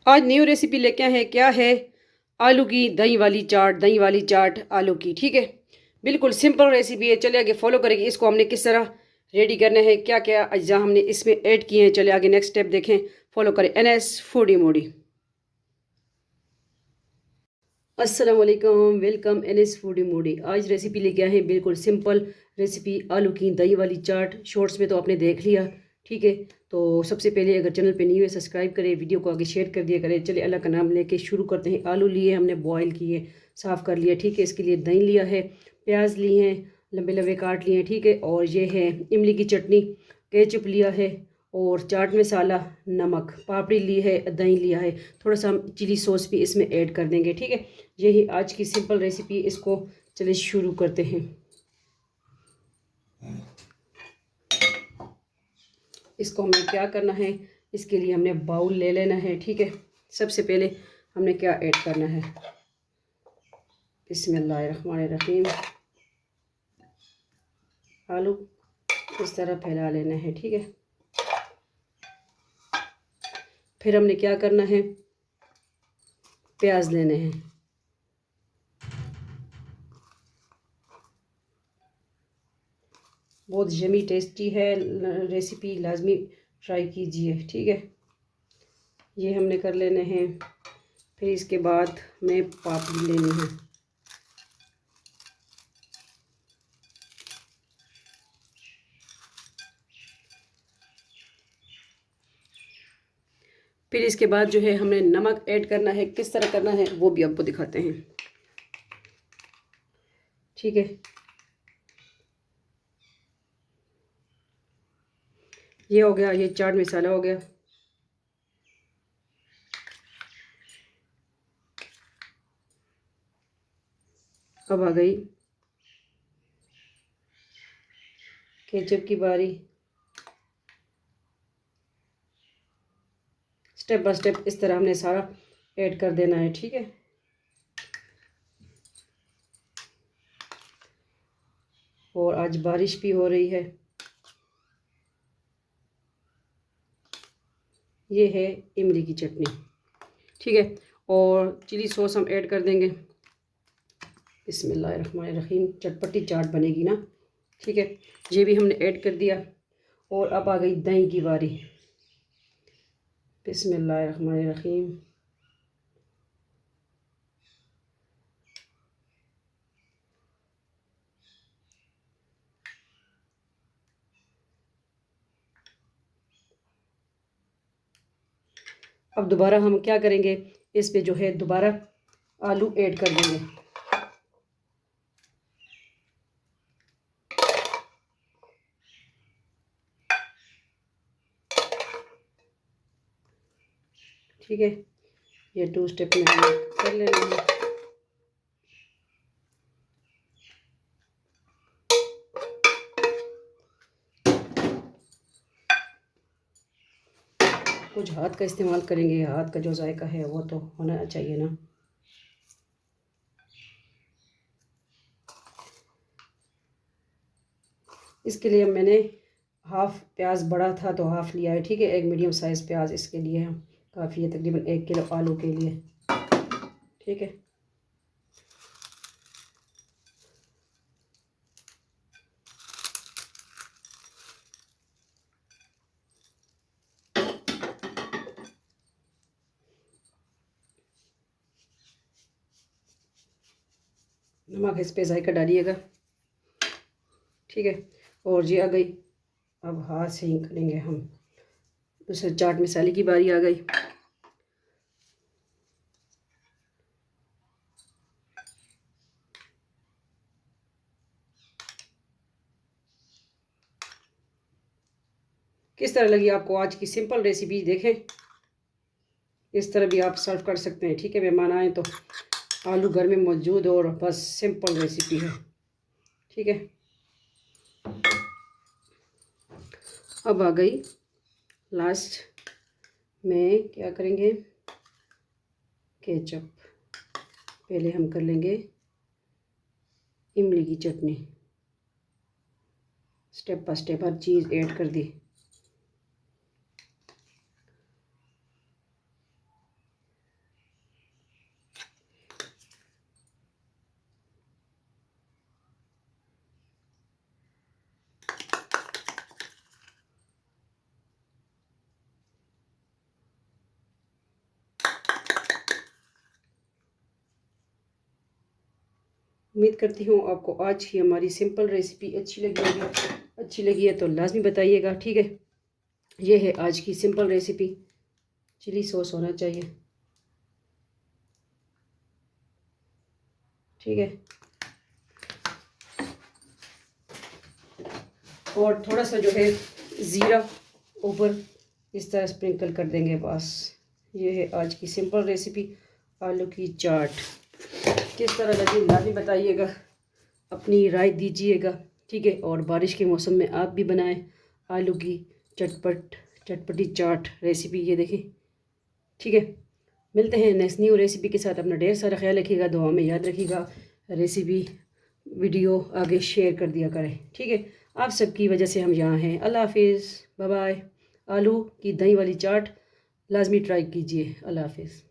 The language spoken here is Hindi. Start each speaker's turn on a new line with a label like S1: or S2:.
S1: आज न्यू रेसिपी लेके आए हैं। क्या है? आलू की दही वाली चाट। दही वाली चाट आलू की, ठीक है। बिल्कुल सिंपल रेसिपी है। चले आगे फॉलो करेंगे। इसको हमने किस तरह रेडी करना है, क्या क्या अज्जा हमने इसमें ऐड किए हैं, चले आगे नेक्स्ट स्टेप देखें। फॉलो करें NS फूडी मोडी। अस्सलाम वालेकुम, वेलकम NS फूडी मोडी। आज रेसिपी लेके आए हैं बिल्कुल सिंपल रेसिपी, आलू की दही वाली चाट। शॉर्ट्स में तो आपने देख लिया, ठीक है। तो सबसे पहले अगर चैनल पे न्यू है सब्सक्राइब करें, वीडियो को आगे शेयर कर दिया करें। चलिए अल्लाह का नाम लेके शुरू करते हैं। आलू लिए हमने, बॉयल किए, साफ़ कर लिया, ठीक है। इसके लिए दही लिया है, प्याज लिए हैं, लंबे लंबे काट लिए हैं, ठीक है। और ये है इमली की चटनी, केचप लिया है, और चाट मसाला, नमक, पापड़ी ली है, दही लिया है। थोड़ा सा हम चिली सॉस भी इसमें ऐड कर देंगे, ठीक है। यही आज की सिंपल रेसिपी। इसको चलिए शुरू करते हैं। इसको हमें क्या करना है, इसके लिए हमने बाउल ले लेना है, ठीक है। सबसे पहले हमने क्या ऐड करना है, बिस्मिल्लाहिर्रहमानिर्रहीम। आलू इस तरह फैला लेना है, ठीक है। फिर हमने क्या करना है, प्याज लेने हैं। बहुत यमी टेस्टी है रेसिपी, लाजमी ट्राई कीजिए, ठीक है। ये हमने कर लेने हैं। फिर इसके बाद हमें पापड़ी लेनी है। फिर इसके बाद जो है हमने नमक ऐड करना है। किस तरह करना है वो भी आपको दिखाते हैं, ठीक है। ये हो गया, ये चाट मसाला हो गया। अब आ गई केचप की बारी। स्टेप बाय स्टेप इस तरह हमने सारा ऐड कर देना है, ठीक है। और आज बारिश भी हो रही है। ये है इमली की चटनी, ठीक है। और चिली सॉस हम ऐड कर देंगे। बिस्मिल्लाहिर्रहमानिर्रहीम। चटपटी चाट बनेगी ना, ठीक है। ये भी हमने ऐड कर दिया। और अब आ गई दही की बारी। बिस्मिल्लाहिर्रहमानिर्रहीम। अब दोबारा हम क्या करेंगे, इस पे जो है दोबारा आलू ऐड कर देंगे, ठीक है। ये 2 स्टेप में हम कर लेना है। कुछ हाथ का इस्तेमाल करेंगे, हाथ का जो जायका है वो तो होना चाहिए ना। इसके लिए मैंने हाफ़ प्याज बड़ा था तो हाफ़ लिया है, ठीक है। एक मीडियम साइज़ प्याज इसके लिए काफ़ी है, तकरीबन 1 किलो आलू के लिए, ठीक है। नमक इस पे जायका डालिएगा, ठीक है। और ये आ गई, अब हाथ से ही करेंगे हम। दूसरे चाट मसाले की बारी आ गई। किस तरह लगी आपको आज की सिंपल रेसिपी? देखें, इस तरह भी आप सर्व कर सकते हैं, ठीक है। मेहमान आए तो आलू घर में मौजूद और बस सिंपल रेसिपी है, ठीक है। अब आ गई लास्ट में, क्या करेंगे, केचप। पहले हम कर लेंगे इमली की चटनी। स्टेप बाय स्टेप हर चीज़ ऐड कर दी। उम्मीद करती हूँ आपको आज की हमारी सिंपल रेसिपी अच्छी लगी होगी। अच्छी लगी है तो लाजमी बताइएगा, ठीक है। ये है आज की सिंपल रेसिपी। चिली सॉस होना चाहिए, ठीक है। और थोड़ा सा जो है ज़ीरा ऊपर इस तरह स्प्रिंकल कर देंगे बस। ये है आज की सिंपल रेसिपी, आलू की चाट। किस तरह लगी लाजमी बताइएगा, अपनी राय दीजिएगा, ठीक है। और बारिश के मौसम में आप भी बनाएं आलू की चटपटी चाट रेसिपी, ये देखें, ठीक है। मिलते हैं नेक्स्ट न्यू रेसिपी के साथ। अपना ढेर सारा ख्याल रखिएगा, दुआ में याद रखिएगा। रेसिपी वीडियो आगे शेयर कर दिया करें, ठीक है। आप सबकी वजह से हम यहाँ हैं। अल्लाह हाफिज़, बाय बाय। आलू की दही वाली चाट लाजमी ट्राई कीजिए। अल्लाह हाफिज़।